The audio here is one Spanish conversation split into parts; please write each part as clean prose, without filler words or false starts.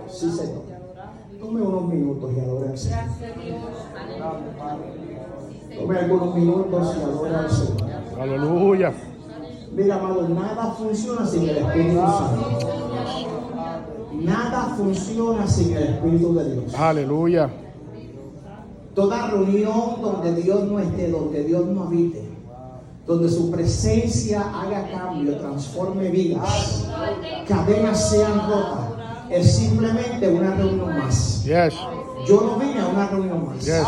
Sí, Señor. Tome unos minutos y adore al Señor. Tome algunos minutos y adore al Señor. Aleluya. Mira, amado, nada funciona sin el Espíritu Santo. Nada funciona sin el Espíritu de Dios. Aleluya. Toda reunión donde Dios no esté, donde Dios no habite, donde su presencia haga cambio, transforme vidas, cadenas sean rotas, es simplemente una reunión más. Yes. Yo no vine a una reunión más. Yes.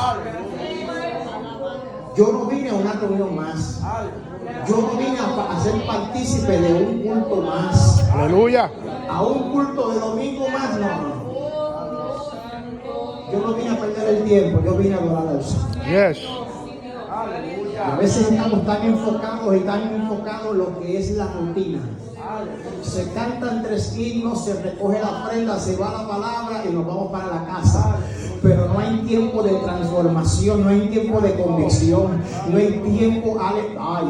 Yo no vine a una reunión más. Yo no vine a ser partícipe de un culto más. Aleluya. A un culto de domingo más, no. Yo no vine a perder el tiempo, yo vine a adorar al Señor. Yes. A veces estamos tan enfocados en lo que es la rutina. Se cantan 3 himnos, se recoge la ofrenda, se va la palabra y nos vamos para la casa. Pero no hay tiempo de transformación, no hay tiempo de convicción, no hay tiempo.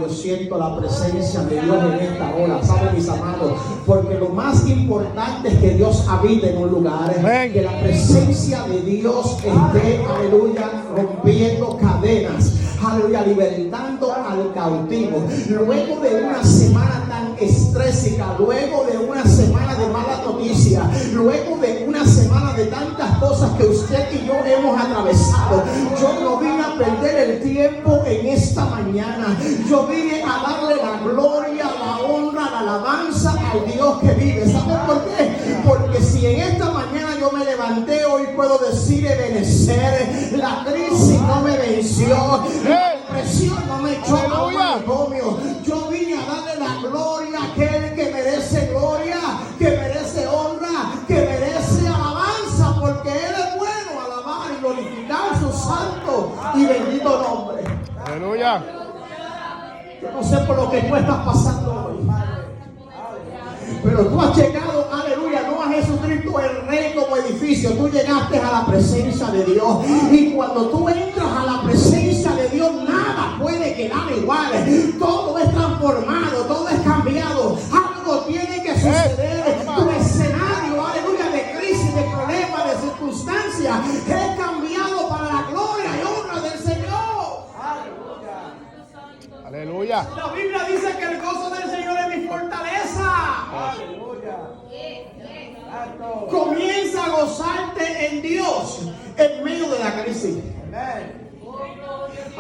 Yo siento la presencia de Dios en esta hora, ¿saben, mis amados? Porque lo más importante es que Dios habite en un lugar, que la presencia de Dios esté, aleluya, rompiendo cadenas, aleluya, libertando al cautivo. Luego de una semana tan estrésica, luego de una semana de mala noticia, luego de una semana de tantas cosas que usted y yo hemos atravesado, yo no vine a perder el tiempo en esta mañana. Yo vine a darle la gloria, la honra, la alabanza al Dios que vive. ¿Saben por qué? Porque si en esta mañana yo me levanté, hoy puedo decir Ebenecer. La crisis no me venció, la depresión no me echó a un manicomio. Yo vine a darle la gloria a aquel que merece gloria, que merece honra, que merece alabanza, porque Él es bueno. Alabar y glorificar su santo y bendito nombre. Aleluya. Yo no sé por lo que tú estás pasando hoy, pero tú has llegado, aleluya, no a Jesucristo el Rey como edificio. Tú llegaste a la presencia de Dios, y cuando tú entras a la presencia de Dios, nada puede quedar igual. Todo es transformado, todo es cambiado. Algo tiene que suceder. Tu escenario, aleluya, de crisis, de problemas, de circunstancias, es cambiado para la gloria y honra del Señor. Aleluya. La Biblia dice que el gozo del Señor es mi fortaleza. Comienza a gozarte en Dios en medio de la crisis.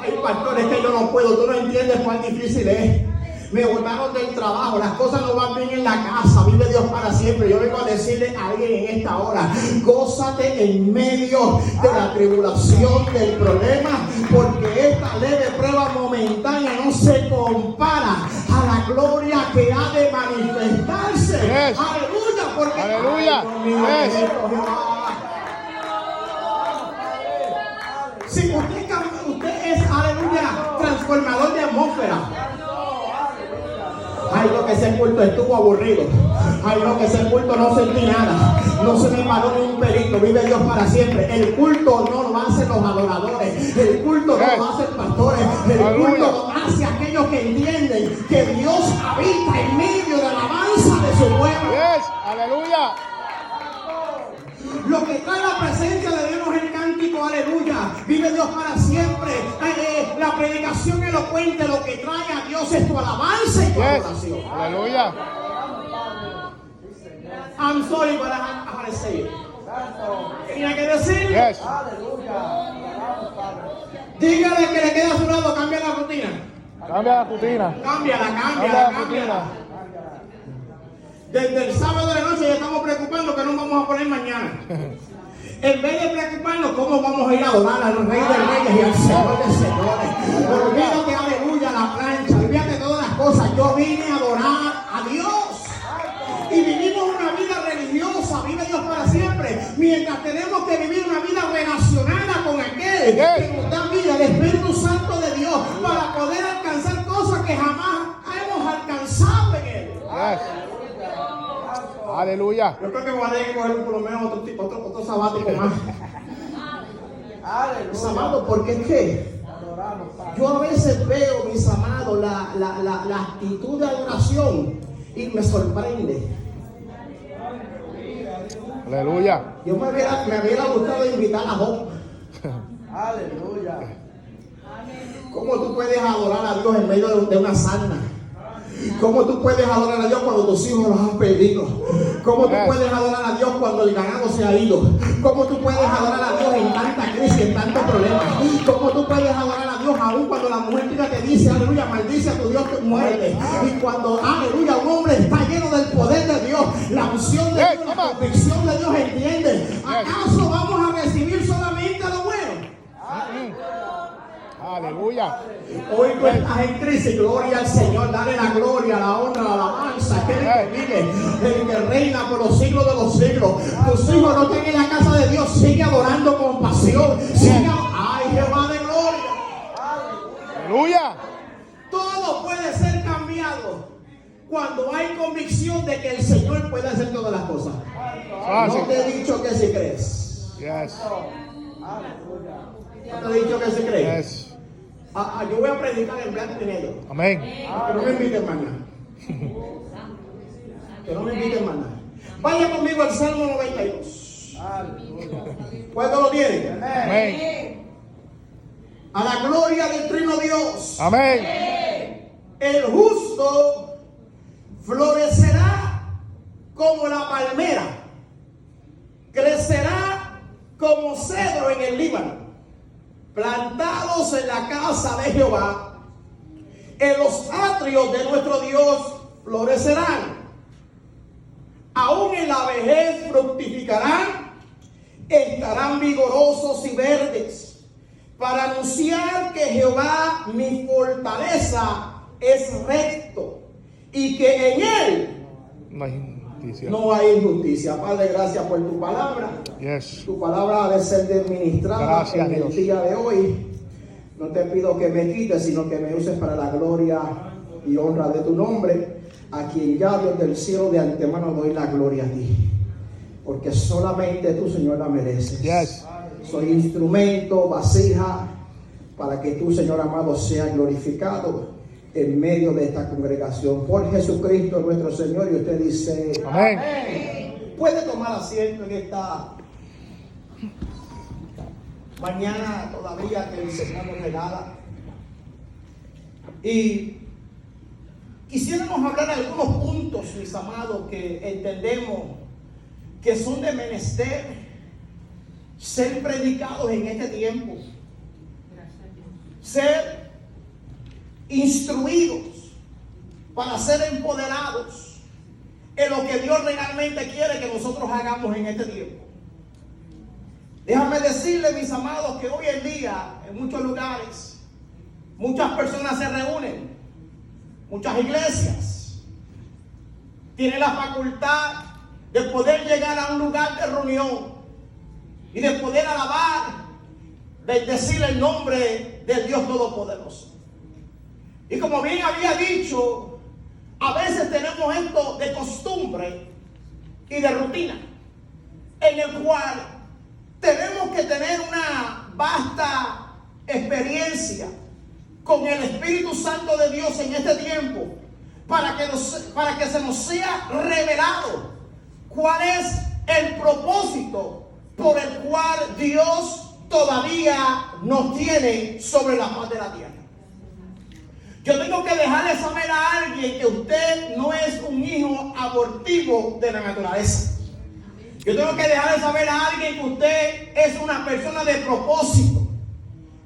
Hay pastores que yo no puedo, tú no entiendes cuán difícil es. Me botaron del trabajo, las cosas no van bien en la casa, vive Dios para siempre. Yo vengo a decirle a alguien en esta hora: gózate en medio de la tribulación, del problema, porque esta leve prueba momentánea no se compara a la gloria que ha de manifestarse. Yes. Aleluya, porque Aleluya. Yes. Si usted es, aleluya, transformador de atmósfera. Ay, no, que ese culto estuvo aburrido. Ay, no, que ese culto no sentí nada. No se me paró ni un pelito. Vive Dios para siempre. El culto no lo hacen los adoradores. El culto no lo hacen pastores. El culto lo hace aquellos que entienden que Dios habita en medio de la alabanza de su pueblo. Yes. Aleluya. Lo que trae la presencia de Dios es el cántico, aleluya. Vive Dios para siempre. La predicación elocuente, lo que trae a Dios es tu alabanza y tu adoración. Aleluya. I'm sorry, but I have to say it. Tenía que decirlo. Yes. Dígale que le queda a su lado, cambia la rutina. Cambia la rutina. Cámbiala. Desde el sábado de la noche ya estamos preocupando que no vamos a poner mañana. En vez de preocuparnos cómo vamos a ir a adorar al Rey de Reyes y al Señor de Señores. Olvídate, aleluya, la plancha, olvídate de todas las cosas. Yo vine a adorar a Dios. Y vivimos una vida religiosa, vive Dios para siempre. Mientras tenemos que vivir una vida relacionada con aquel que nos da vida, el Espíritu Santo de Dios, para poder alcanzar cosas que jamás hemos alcanzado en Él. Yes. Aleluya. Yo creo que voy a tener que coger por lo menos otro sabático más. Mis amados, porque es que yo a veces veo, mis amados, la actitud de adoración y me sorprende. Aleluya. Me hubiera gustado invitar a Job. Aleluya. ¿Cómo tú puedes adorar a Dios en medio de una sarna? ¿Cómo tú puedes adorar a Dios cuando tus hijos los has perdido? ¿Cómo tú puedes adorar a Dios cuando el ganado se ha ido? ¿Cómo tú puedes adorar a Dios en tanta crisis, en tantos problemas? ¿Cómo tú puedes adorar a Dios aún cuando la mujer te dice, aleluya, maldice a tu Dios, tu muerte? Y cuando, aleluya, un hombre está lleno del poder de Dios, la unción de Dios, la convicción de Dios, ¿entiende? ¿Acaso vamos a recibir solamente lo bueno? Aleluya. Hoy tú estás en crisis, gloria al Señor, dale la gloria, la honra, la alabanza, que vive, el que reina por los siglos de los siglos. Tus hijos no estén en la casa de Dios, sigue adorando con pasión, ay Jehová de gloria. Aleluya. Todo puede ser cambiado cuando hay convicción de que el Señor puede hacer todas las cosas. No te he dicho que si crees. Yes. No te he dicho que si crees. Yes. Yo voy a predicar en blanco y negro. Amén. Que no me inviten mañana. Que no me inviten mañana. Vaya conmigo al Salmo 92. ¿Cuánto lo tienen? Amén. A la gloria del Trino Dios. Amén. El justo florecerá como la palmera. Crecerá como cedro en el Líbano. Plantados en la casa de Jehová, en los atrios de nuestro Dios florecerán. Aún en la vejez fructificarán, estarán vigorosos y verdes, para anunciar que Jehová, mi fortaleza, es recto, y que en él No hay injusticia. no hay injusticia. Padre, gracias por tu palabra. Yes. Tu palabra ha de ser administrada Gracias, en el Dios. día de hoy. No te pido que me quites, sino que me uses para la gloria y honra de tu nombre, a quien ya desde el cielo de antemano doy la gloria a ti. Porque solamente tú, Señor, la mereces. Yes. Soy instrumento, vasija, para que tú, Señor amado, seas glorificado en medio de esta congregación. Por Jesucristo nuestro Señor. Y usted dice, Amén. puede tomar asiento en esta mañana todavía que el Señor nos regala. Y quisiéramos hablar de algunos puntos, mis amados, que entendemos que son de menester ser predicados en este tiempo. Ser instruidos para ser empoderados en lo que Dios realmente quiere que nosotros hagamos en este tiempo. Déjame decirles, mis amados, que hoy en día en muchos lugares muchas personas se reúnen, muchas iglesias tienen la facultad de poder llegar a un lugar de reunión y de poder alabar, bendecir el nombre del Dios Todopoderoso. Y como bien había dicho, a veces tenemos esto de costumbre y de rutina, en el cual tenemos que tener una vasta experiencia con el Espíritu Santo de Dios en este tiempo, para que se nos sea revelado cuál es el propósito por el cual Dios todavía nos tiene sobre la faz de la tierra. Yo tengo que dejarle saber a alguien que usted no es un hijo abortivo de la naturaleza. Yo tengo que dejarle saber a alguien que usted es una persona de propósito,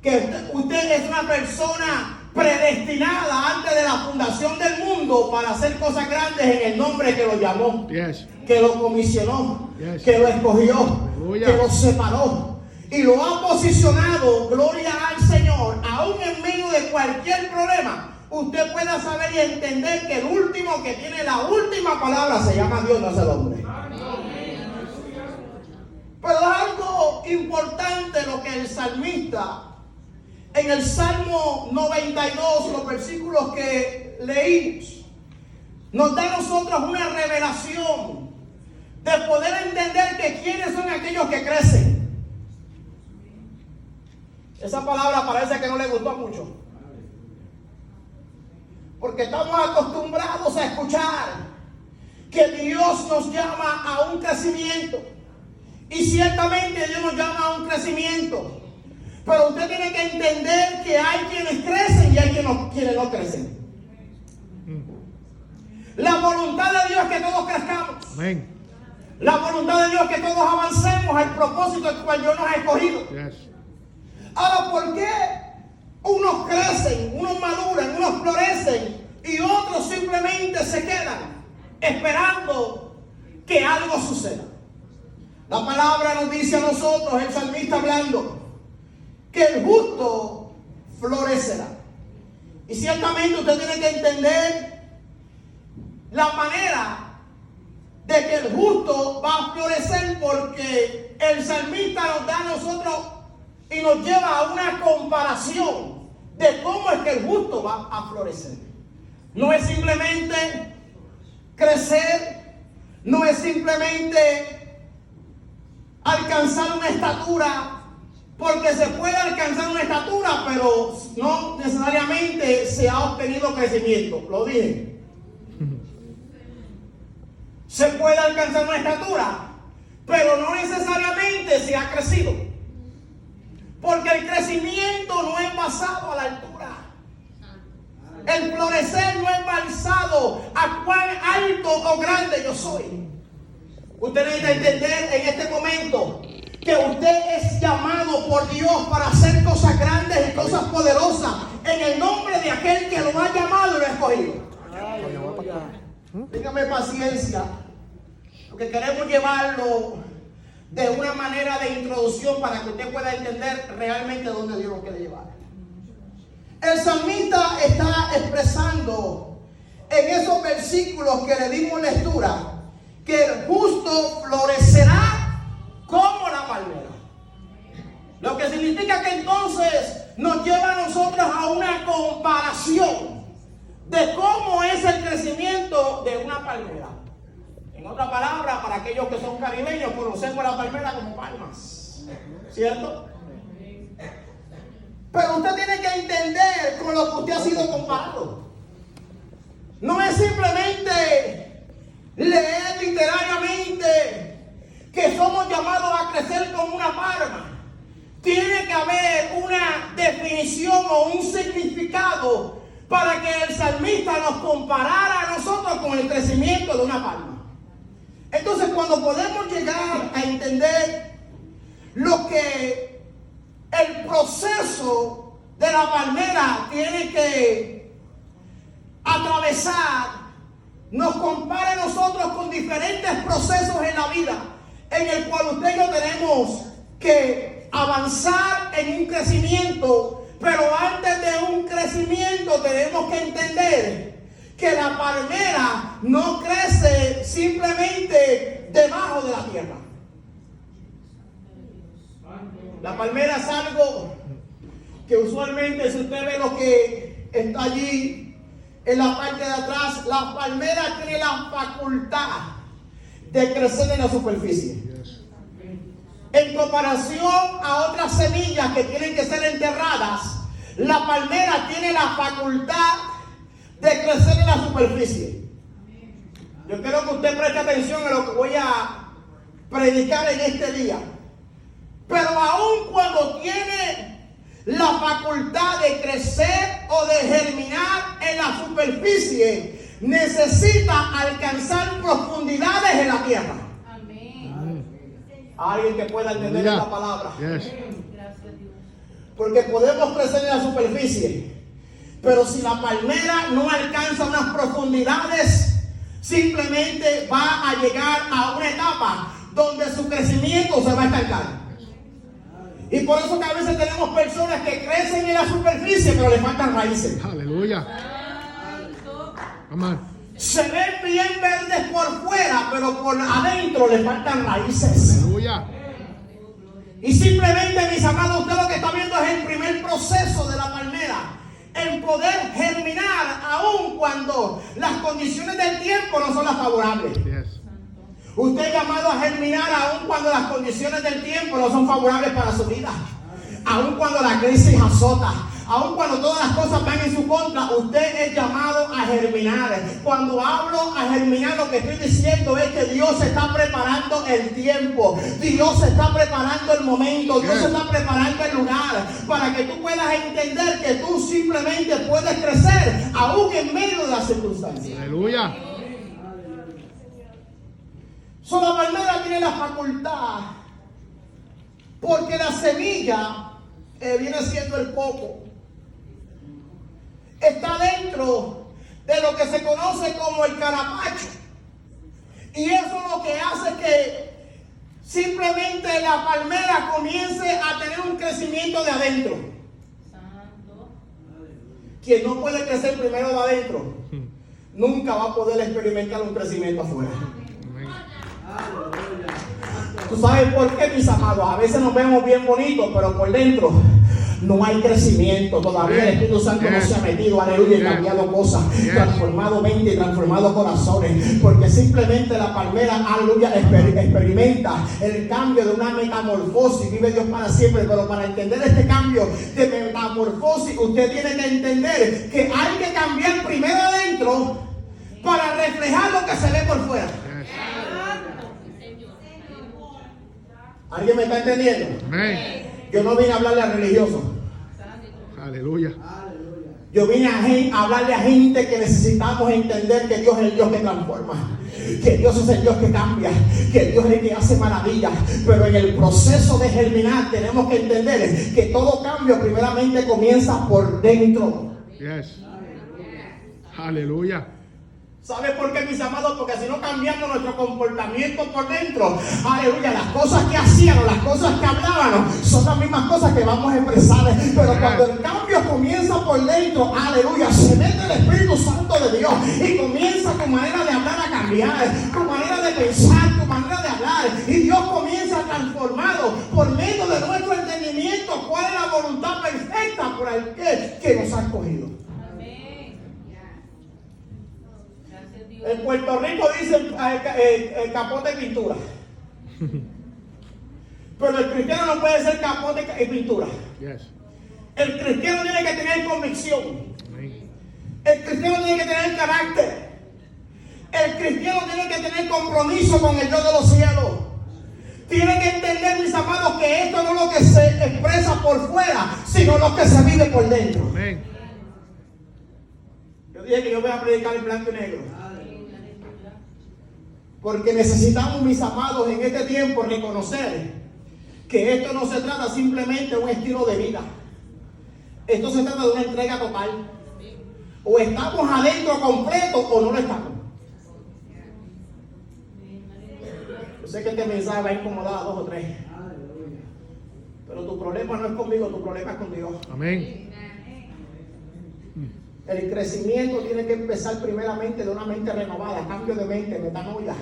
que usted es una persona predestinada antes de la fundación del mundo para hacer cosas grandes en el nombre que lo llamó, Yes. que lo comisionó, Yes. que lo escogió, Aleluya. que lo separó y lo ha posicionado, gloria al Señor, aún en medio de cualquier problema. Usted pueda saber y entender que el último que tiene la última palabra se llama Dios, no es el hombre. Pero es algo importante lo que el salmista, en el Salmo 92, los versículos que leímos, nos da a nosotros una revelación de poder entender que quiénes son aquellos que crecen. Esa palabra parece que no le gustó mucho, porque estamos acostumbrados a escuchar que Dios nos llama a un crecimiento, Y ciertamente Dios nos llama a un crecimiento. Pero usted tiene que entender que hay quienes crecen y hay quienes no crecen. La voluntad de Dios es que todos crezcamos. Amén. La voluntad de Dios es que todos avancemos al propósito al cual Dios nos ha escogido. Yes. Ahora, ¿por qué unos crecen, unos maduran, unos florecen y otros simplemente se quedan esperando que algo suceda? La palabra nos dice a nosotros, el salmista hablando, que el justo florecerá. Y ciertamente usted tiene que entender la manera de que el justo va a florecer, porque el salmista nos da a nosotros y nos lleva a una comparación de cómo es que el justo va a florecer. No es simplemente crecer, no es simplemente alcanzar una estatura, porque se puede alcanzar una estatura, pero no necesariamente se ha obtenido crecimiento. Lo dije. Se puede alcanzar una estatura, pero no necesariamente se ha crecido. Porque el crecimiento no es basado a la altura. El florecer no es basado a cuán alto o grande yo soy. Usted necesita entender en este momento que usted es llamado por Dios para hacer cosas grandes y cosas poderosas en el nombre de aquel que lo ha llamado y lo ha escogido. Dígame paciencia, porque queremos llevarlo de una manera de introducción para que usted pueda entender realmente dónde Dios lo quiere llevar. El salmista está expresando en esos versículos que le dimos lectura que el justo florecerá como la palmera. Lo que significa que entonces nos lleva a nosotros a una comparación de cómo es el crecimiento de una palmera. En otra palabra, para aquellos que son caribeños, conocemos la palmera como palmas, ¿cierto? Pero usted tiene que entender con lo que usted ha sido comparado. No es simplemente leer literariamente que somos llamados a crecer como una palma. Tiene que haber una definición o un significado para que el salmista nos comparara a nosotros con el crecimiento de una palma. Entonces, cuando podemos llegar a entender lo que el proceso de la palmera tiene que atravesar, nos compara a nosotros con diferentes procesos en la vida, en el cual usted y yo tenemos que avanzar en un crecimiento, pero antes de un crecimiento tenemos que entender que la palmera no crece simplemente debajo de la tierra. La palmera es algo que usualmente, si usted ve lo que está allí en la parte de atrás, la palmera tiene la facultad de crecer en la superficie. En comparación a otras semillas que tienen que ser enterradas, la palmera tiene la facultad de crecer en la superficie. Yo quiero que usted preste atención a lo que voy a predicar en este día. Pero aun cuando tiene la facultad de crecer o de germinar en la superficie, necesita alcanzar profundidades en la tierra. Alguien que pueda entender esta palabra. Yes. Porque podemos crecer en la superficie, pero si la palmera no alcanza unas profundidades, simplemente va a llegar a una etapa donde su crecimiento se va a estancar. Y por eso que a veces tenemos personas que crecen en la superficie, pero le faltan raíces. Aleluya. Amén. Se ven bien verdes por fuera, pero por adentro le faltan raíces. Aleluya. Y simplemente, mis amados, usted lo que está viendo es el primer proceso de la palmera, en poder germinar aun cuando las condiciones del tiempo no son las favorables. Yes. Usted es llamado a germinar aun cuando las condiciones del tiempo no son favorables para su vida, aun cuando la crisis azota, Aun cuando todas las cosas van en su contra, usted es llamado a germinar. Cuando hablo a germinar, lo que estoy diciendo es que Dios está preparando el tiempo, Dios está preparando el momento, Dios está preparando el lugar para que tú puedas entender que tú simplemente puedes crecer aún en medio de las circunstancias. Aleluya. La palmera tiene la facultad, porque la semilla viene siendo el coco, está dentro de lo que se conoce como el carapacho, y eso lo que hace que simplemente la palmera comience a tener un crecimiento de adentro. Quien no puede crecer primero de adentro nunca va a poder experimentar un crecimiento afuera. ¿Tú sabes por qué, mis amados? A veces nos vemos bien bonitos, pero por dentro no hay crecimiento. Todavía el Espíritu Santo no se ha metido, aleluya, y cambiado cosas, transformado mente y transformado corazones. Porque simplemente la palmera, aleluya, experimenta el cambio de una metamorfosis. Vive Dios para siempre, pero para entender este cambio de metamorfosis, usted tiene que entender que hay que cambiar primero adentro para reflejar lo que se ve por fuera. ¿Alguien me está entendiendo? Amén. Yo no vine a hablarle a religiosos. Aleluya. Yo vine a hablarle a gente que necesitamos entender que Dios es el Dios que transforma, que Dios es el Dios que cambia, que Dios es el que hace maravillas. Pero en el proceso de germinar tenemos que entender que todo cambio primeramente comienza por dentro. Yes. Aleluya. ¿Sabe por qué, mis amados? Porque si no cambiamos nuestro comportamiento por dentro, aleluya, las cosas que hacíamos, las cosas que hablábamos, son las mismas cosas que vamos a expresar. Pero cuando el cambio comienza por dentro, aleluya, se mete el Espíritu Santo de Dios y comienza tu manera de hablar a cambiar, tu manera de pensar, tu manera de hablar. Y Dios comienza transformado por medio de nuestro entendimiento cuál es la voluntad perfecta por el que nos ha escogido. En Puerto Rico dicen el capote y pintura. Pero el cristiano no puede ser capote y pintura. Yes. El cristiano tiene que tener convicción. Amén. El cristiano tiene que tener carácter. El cristiano tiene que tener compromiso con el Dios de los cielos. Tiene que entender, mis amados, que esto no es lo que se expresa por fuera, sino lo que se vive por dentro. Amén. Yo dije que yo voy a predicar en blanco y negro. Porque necesitamos, mis amados, en este tiempo reconocer que esto no se trata simplemente de un estilo de vida. Esto se trata de una entrega total. O estamos adentro completo o no lo estamos. Yo sé que este mensaje va a incomodar a 2 o 3. Pero tu problema no es conmigo, tu problema es con Dios. Amén. El crecimiento tiene que empezar primeramente de una mente renovada, cambio de mente, metanoia.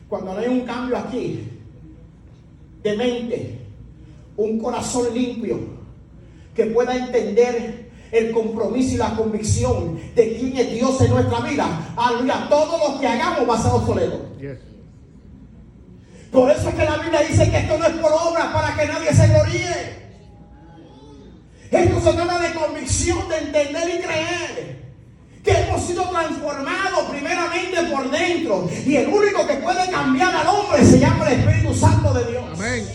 Cuando no hay un cambio aquí de mente, un corazón limpio que pueda entender el compromiso y la convicción de quién es Dios en nuestra vida, aleluya, todo lo que hagamos va a ser obsoleto. Yes. Por eso es que la Biblia dice que esto no es por obra para que nadie se gloríe. Esto se trata de convicción, de entender y creer que hemos sido transformados primeramente por dentro, y el único que puede cambiar al hombre se llama el Espíritu Santo de Dios. Amén.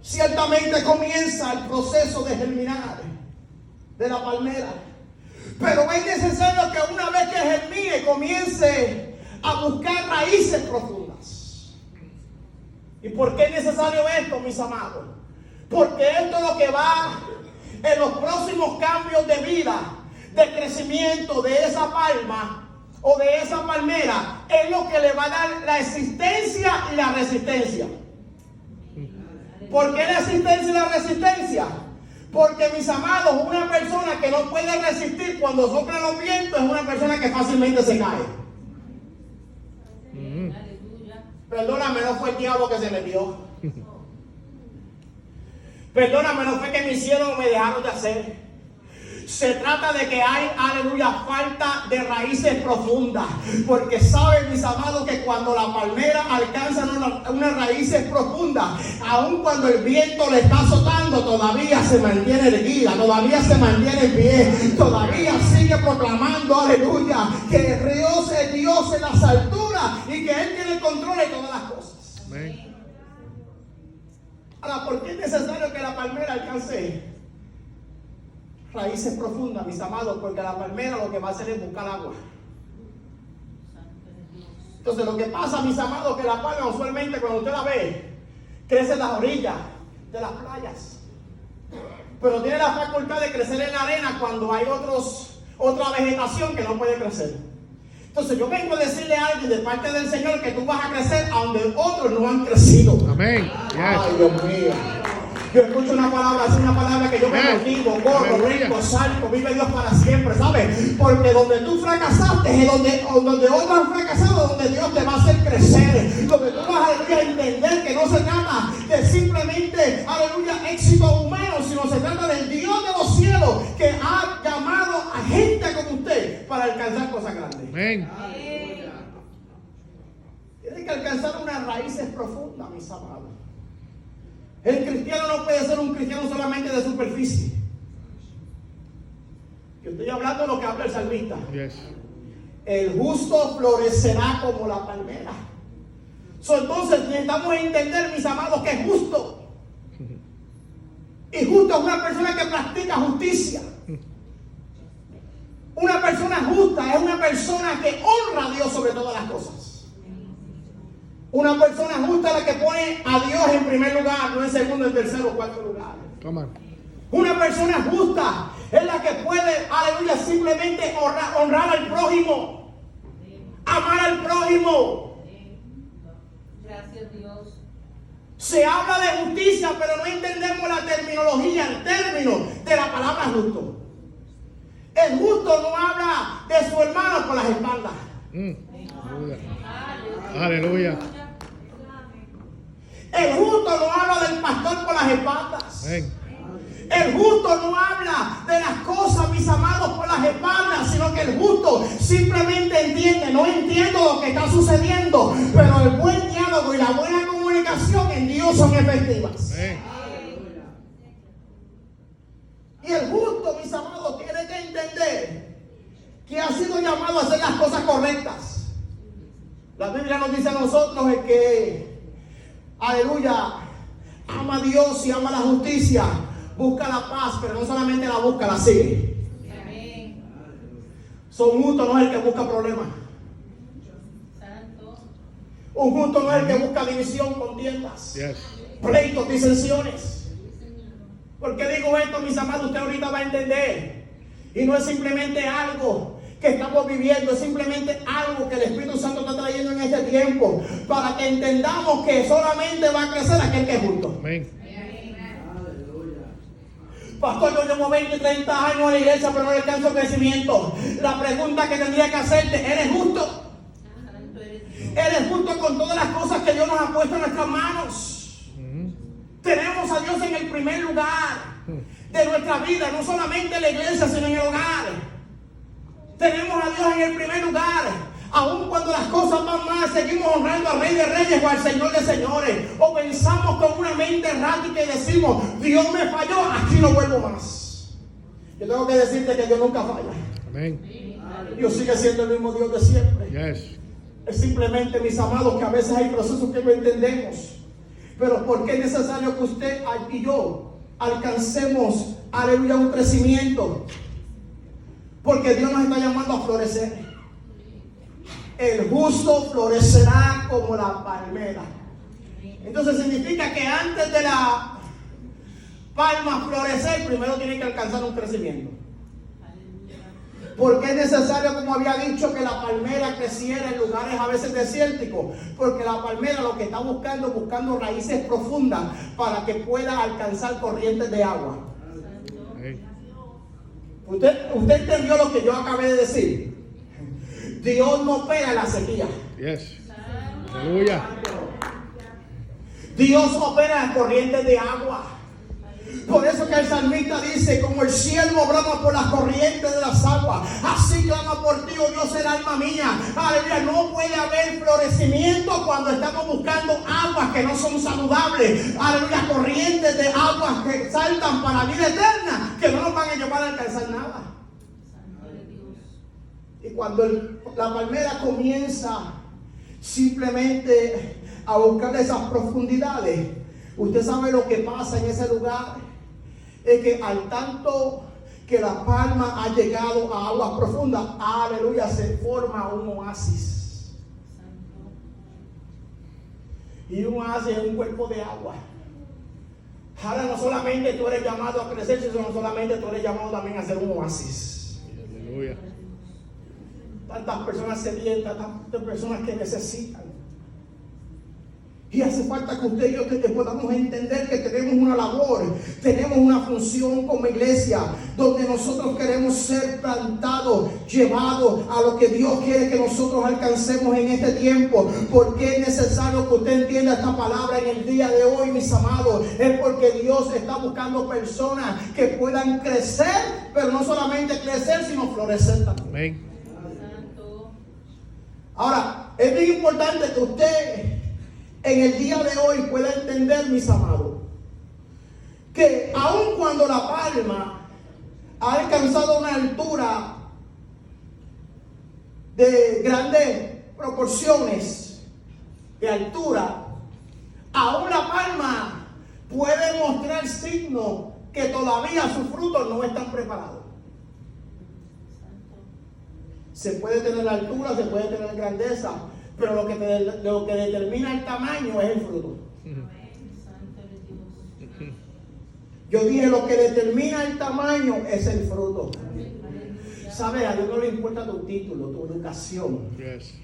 Ciertamente comienza el proceso de germinar de la palmera, pero es necesario que una vez que germine comience a buscar raíces profundas. ¿Y por qué es necesario esto, mis amados? Porque esto es lo que va en los próximos cambios de vida, de crecimiento de esa palma o de esa palmera, es lo que le va a dar la existencia y la resistencia. ¿Por qué la existencia y la resistencia? Porque, mis amados, una persona que no puede resistir cuando soplan los vientos es una persona que fácilmente se cae. Perdóname, no fue el diablo que se metió. Perdóname, no fue que me hicieron o me dejaron de hacer. Se trata de que hay, aleluya, falta de raíces profundas. Porque saben, mis amados, que cuando la palmera alcanza unas raíces profundas, aun cuando el viento le está azotando, todavía se mantiene erguida, todavía se mantiene en pie, todavía sigue proclamando, aleluya, que Dios es Dios en las alturas y que Él tiene el control de todas las cosas. Amén. Ahora, ¿por qué es necesario que la palmera alcance raíces profundas, mis amados? Porque la palmera lo que va a hacer es buscar agua. Entonces lo que pasa, mis amados, que la palma usualmente cuando usted la ve, crece en las orillas de las playas. Pero tiene la facultad de crecer en la arena cuando hay otra vegetación que no puede crecer. Entonces yo vengo a decirle a alguien de parte del Señor que tú vas a crecer a donde otros no han crecido. Amén. Ay, Dios mío. Yo escucho una palabra, es una palabra que yo me motivo, corro, brinco, salto, vive Dios para siempre, ¿sabes? Porque donde tú fracasaste es donde otros han fracasado, donde Dios te va a hacer crecer. Donde tú vas, aleluya, a entender que no se trata de simplemente, aleluya, éxito humano, sino se trata del Dios de los cielos que ha llamado a gente como usted para alcanzar cosas grandes. Amén. Tiene que alcanzar unas raíces profundas, mis amados. El cristiano no puede ser un cristiano solamente de superficie. Yo estoy hablando de lo que habla el salmista. Yes. El justo florecerá como la palmera. Entonces necesitamos entender, mis amados, que es justo. Y justo es una persona que practica justicia. Una persona justa es una persona que honra a Dios sobre todas las cosas. Una persona justa es la que pone a Dios en primer lugar, no en segundo, en tercero o cuarto lugar. Come on. Una persona justa es la que puede, aleluya, simplemente honrar al prójimo, amar al prójimo. Gracias, Dios. Se habla de justicia, pero no entendemos la terminología, el término de la palabra justo. El justo no habla de su hermano por las espaldas. Aleluya. El justo no habla del pastor por las espaldas. Amén. El justo no habla de las cosas, mis amados, por las espaldas, sino que el justo simplemente entiende. No entiendo lo que está sucediendo, pero el buen diálogo y la buena comunicación en Dios son efectivas. Amén. Y el justo, mis amados, tiene que entender que ha sido llamado a hacer las cosas correctas. La Biblia nos dice a nosotros el que, aleluya, ama a Dios y ama la justicia, busca la paz, pero no solamente la busca, la sigue. Amén. Un justo no es el que busca problemas. Santo. Un justo no es el que busca división, contiendas, Yes. pleitos, disensiones. ¿Por qué digo esto, mis amados? Usted ahorita va a entender. Y no es simplemente algo que estamos viviendo, es simplemente algo que el Espíritu Santo está trayendo en este tiempo para que entendamos que solamente va a crecer aquel que es justo. Amén. Pastor, yo llevo 20, 30 años en la iglesia, pero no alcanzo crecimiento. La pregunta que tendría que hacerte, ¿eres justo? Santo eres Dios. ¿Eres justo con todas las cosas que Dios nos ha puesto en nuestras manos? Tenemos a Dios en el primer lugar de nuestra vida, no solamente en la iglesia, sino en el hogar. Tenemos a Dios en el primer lugar. Aun cuando las cosas van mal, seguimos honrando al Rey de Reyes o al Señor de Señores. O pensamos con una mente errática y decimos, Dios me falló, aquí no vuelvo más. Yo tengo que decirte que Dios nunca falla. Amén. Dios sigue siendo el mismo Dios de siempre. Yes. Es simplemente, mis amados, que a veces hay procesos que no entendemos. Pero ¿por qué es necesario que usted y yo alcancemos, aleluya, un crecimiento? Porque Dios nos está llamando a florecer. El justo florecerá como la palmera. Entonces significa que antes de la palma florecer, primero tiene que alcanzar un crecimiento. Porque es necesario, como había dicho, que la palmera creciera en lugares a veces desérticos. Porque la palmera lo que está buscando raíces profundas para que pueda alcanzar corrientes de agua. Amén. ¿Usted entendió lo que yo acabé de decir? Dios no opera en la sequía. Yes. Aleluya. Dios opera en corrientes de agua. Por eso que el salmista dice, como el siervo brama por las corrientes de las aguas, así clama por ti, oh Dios, el alma mía. Aleluya, no puede haber florecimiento cuando estamos buscando aguas que no son saludables. Aleluya, corrientes de aguas que saltan para la vida eterna, que no nos van a llevar a alcanzar nada. Y cuando la palmera comienza simplemente a buscar esas profundidades, usted sabe lo que pasa en ese lugar. Es que al tanto que la palma ha llegado a aguas profundas, aleluya, se forma un oasis. Y un oasis es un cuerpo de agua. Ahora no solamente tú eres llamado a crecer, sino solamente tú eres llamado también a ser un oasis. Aleluya. Tantas personas sedientas, tantas personas que necesitan. Y hace falta que usted y yo que podamos entender que tenemos una labor, tenemos una función como iglesia, donde nosotros queremos ser plantados, llevados a lo que Dios quiere que nosotros alcancemos en este tiempo. Porque es necesario que usted entienda esta palabra en el día de hoy, mis amados. Es porque Dios está buscando personas que puedan crecer, pero no solamente crecer, sino florecer también. Amén. Ahora, es bien importante que usted en el día de hoy pueda entender, mis amados, que aun cuando la palma ha alcanzado una altura de grandes proporciones de altura, aún la palma puede mostrar signos que todavía sus frutos no están preparados. Se puede tener altura, se puede tener grandeza, pero lo que determina el tamaño es el fruto. Yo dije, lo que determina el tamaño es el fruto. ¿Sabes? A Dios no le importa tu título, tu educación. Yes.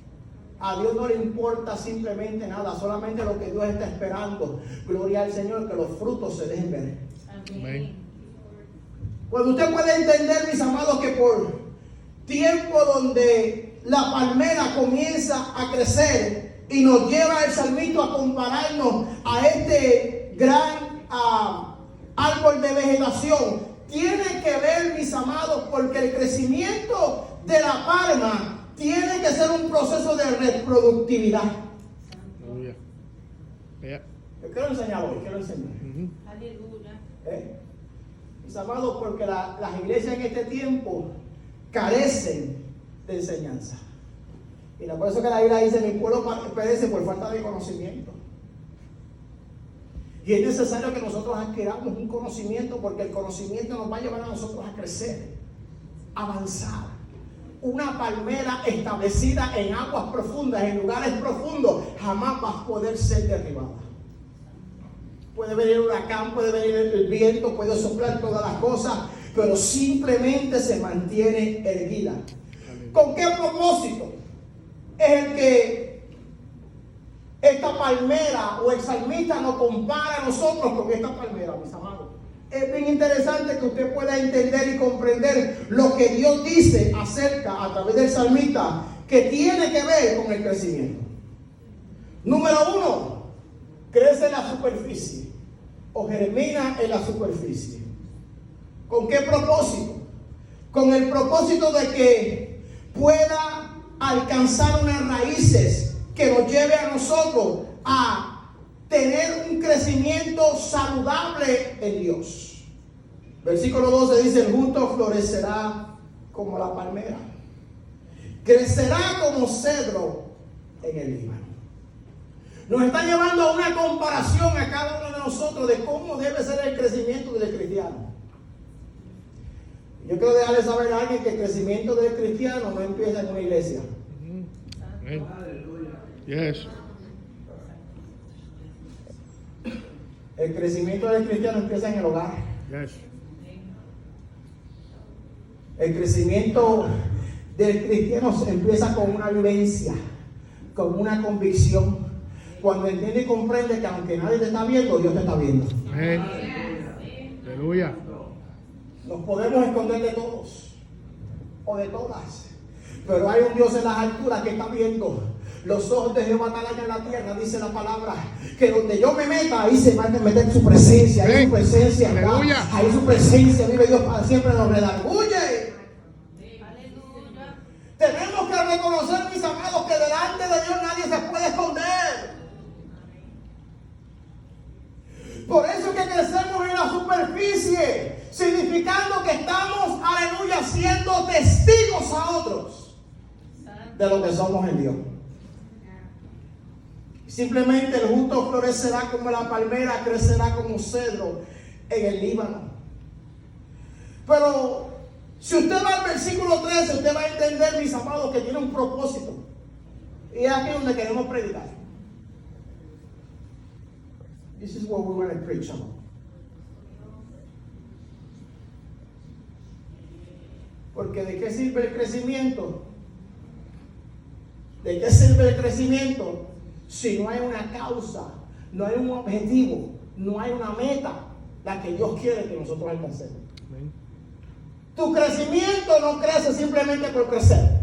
A Dios no le importa simplemente nada, solamente lo que Dios está esperando. Gloria al Señor, que los frutos se dejen ver. Amén. Cuando usted puede entender, mis amados, que por tiempo donde la palmera comienza a crecer y nos lleva el salmista a compararnos a este gran árbol de vegetación, tiene que ver, mis amados, porque el crecimiento de la palma tiene que ser un proceso de reproductividad. Aleluya. Yeah. Yo quiero enseñar hoy, Aleluya. Mis amados, porque las iglesias en este tiempo carecen de enseñanza. Y por eso que la Biblia dice, mi pueblo perece por falta de conocimiento. Y es necesario que nosotros adquiramos un conocimiento, porque el conocimiento nos va a llevar a nosotros a crecer, a avanzar. Una palmera establecida en aguas profundas, en lugares profundos, jamás va a poder ser derribada. Puede venir un huracán, puede venir el viento, puede soplar todas las cosas, pero simplemente se mantiene erguida. ¿Con qué propósito es el que esta palmera o el salmista nos compara a nosotros con esta palmera, mis amados? Es bien interesante que usted pueda entender y comprender lo que Dios dice acerca, a través del salmista, que tiene que ver con el crecimiento. Número 1, crece en la superficie o germina en la superficie. ¿Con qué propósito? Con el propósito de que pueda alcanzar unas raíces que nos lleve a nosotros a tener un crecimiento saludable en Dios. Versículo 12 dice, el justo florecerá como la palmera, crecerá como cedro en el Líbano. Nos está llevando a una comparación a cada uno de nosotros de cómo debe ser el crecimiento del cristiano. Yo quiero dejarle saber a alguien que el crecimiento del cristiano no empieza en una iglesia. Amén. Yes. El crecimiento del cristiano empieza en el hogar. Yes. El crecimiento del cristiano empieza con una vivencia, con una convicción. Cuando entiende y comprende que aunque nadie te está viendo, Dios te está viendo. Amén. Aleluya. Nos podemos esconder de todos o de todas, pero hay un Dios en las alturas que está viendo Los ojos de Jehová talañan en la tierra, dice la palabra, que donde yo me meta, ahí se va a meter su presencia, ahí su presencia, Aleluya. ahí su presencia, vive Dios para siempre, nos redarguye. Aleluya. Tenemos que reconocer, mis amados, que delante de Dios nadie se puede esconder. Por eso es que crecemos en la superficie, significando que estamos, aleluya, siendo testigos a otros de lo que somos en Dios. Simplemente el justo florecerá como la palmera, crecerá como cedro en el Líbano. Pero si usted va al versículo 13, usted va a entender, mis amados, que tiene un propósito. Y es aquí donde queremos predicar. This is what we want to preach about. Porque ¿de qué sirve el crecimiento? ¿De qué sirve el crecimiento si no hay una causa, no hay un objetivo, no hay una meta, la que Dios quiere que nosotros alcancemos? Amén. Tu crecimiento no crece simplemente por crecer.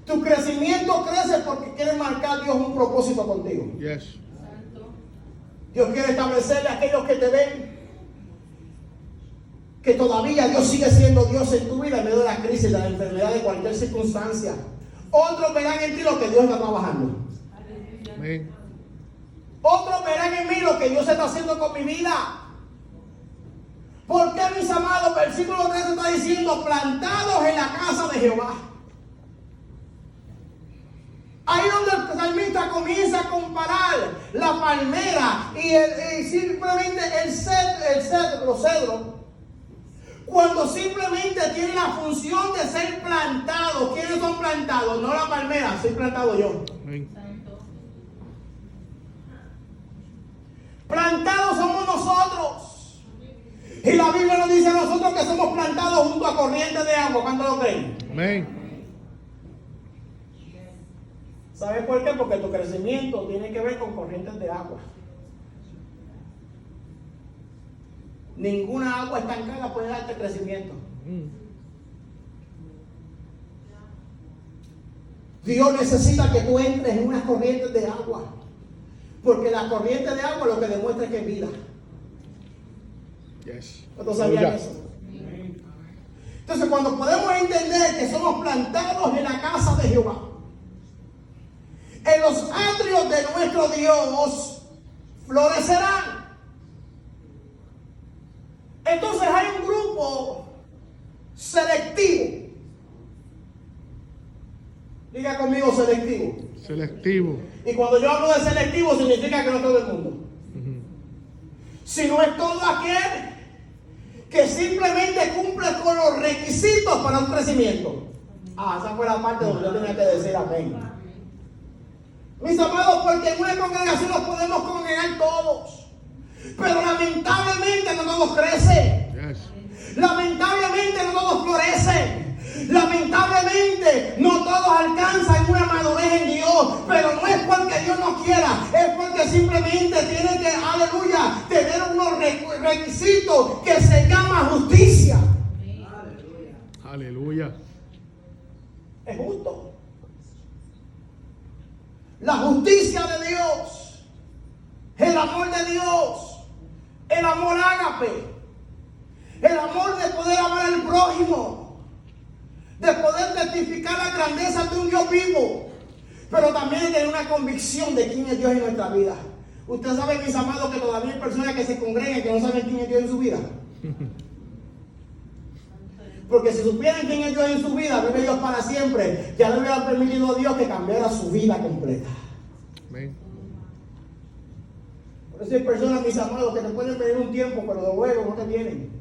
Tu crecimiento crece porque quiere marcar Dios un propósito contigo. Yes. Dios quiere establecerle a aquellos que te ven que todavía Dios sigue siendo Dios en tu vida en medio de la crisis, de la enfermedad, de cualquier circunstancia. Otros verán en ti lo que Dios está trabajando. Amén. Otros verán en mí lo que Dios está haciendo con mi vida. ¿Por qué, mis amados? Versículo 13 está diciendo: plantados en la casa de Jehová. Ahí donde el salmista comienza a comparar la palmera y simplemente el cedro, los cedros, cuando simplemente tiene la función de ser plantado. ¿Quiénes son plantados? No la palmera, soy plantado yo. Amén. Plantados somos nosotros. Y la Biblia nos dice a nosotros que somos plantados junto a corrientes de agua. ¿Cuánto lo creen? Amén. ¿Sabes por qué? Porque tu crecimiento tiene que ver con corrientes de agua. Ninguna agua estancada puede darte crecimiento. Dios necesita que tú entres en unas corrientes de agua. Porque la corriente de agua lo que demuestra es que es vida. Yes. ¿Cuántos sabían Aleluya. eso? Entonces, cuando podemos entender que somos plantados en la casa de Jehová, en los atrios de nuestro Dios florecerán. Entonces hay un grupo selectivo. Diga conmigo: selectivo. Selectivo. Y cuando yo hablo de selectivo, significa que no es todo el mundo, sino es todo aquel que simplemente cumple con los requisitos para un crecimiento. Esa fue la parte donde yo tenía que decir amén. Mis amados, porque en una congregación nos podemos congregar todos, pero lamentablemente no todos crecen. Yes. Lamentablemente no todos florecen. Lamentablemente no todos alcanzan una madurez en Dios. Pero no es porque Dios no quiera, es porque simplemente tiene que, aleluya, tener unos requisitos que se llama justicia. Aleluya. Es justo. La justicia de Dios, el amor de Dios, el amor ágape, el amor de poder amar al prójimo, de poder testificar la grandeza de un Dios vivo, pero también de tener una convicción de quién es Dios en nuestra vida. Ustedes saben, mis amados, que todavía hay personas que se congregan que no saben quién es Dios en su vida. Porque si supieran quién es Dios en su vida, vive Dios para siempre, ya le hubiera permitido a Dios que cambiara su vida completa. Amén. Por eso hay personas, mis amados, que te pueden venir un tiempo, pero de luego no te vienen.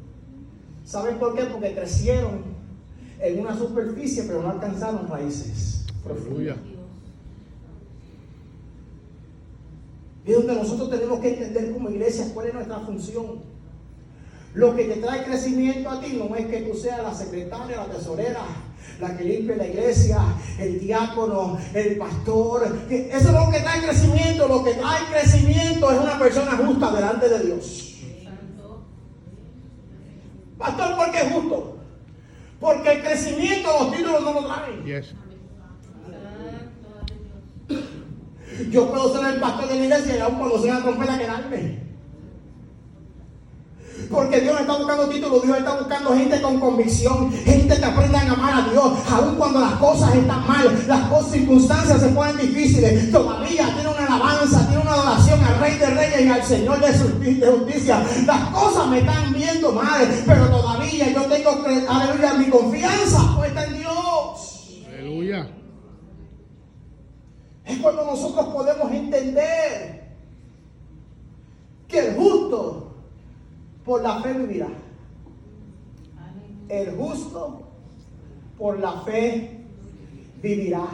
¿Saben por qué? Porque crecieron en una superficie, pero no alcanzaron raíces Aleluya. profundas. Y es donde nosotros tenemos que entender como iglesia cuál es nuestra función. Lo que te trae crecimiento a ti no es que tú seas la secretaria, la tesorera, la que limpia la iglesia, el diácono, el pastor. Eso no es lo que trae crecimiento. Lo que trae crecimiento es una persona justa delante de Dios. Pastor, ¿por qué es justo? Porque el crecimiento, los títulos no lo traen. Yes. Yo puedo ser el pastor de la iglesia y aún cuando sea la trompeta quedarme. Porque Dios no está buscando títulos, Dios está buscando gente con convicción, gente que aprenda a amar a Dios, aun cuando las cosas están mal, las circunstancias se ponen difíciles. Todavía tiene una alabanza, tiene una adoración al Rey de Reyes y al Señor de justicia. Las cosas me están viendo mal, pero todavía yo tengo que, aleluya, mi confianza puesta en Dios. Aleluya. Es cuando nosotros podemos entender que el justo por la fe vivirá. El justo por la fe vivirá.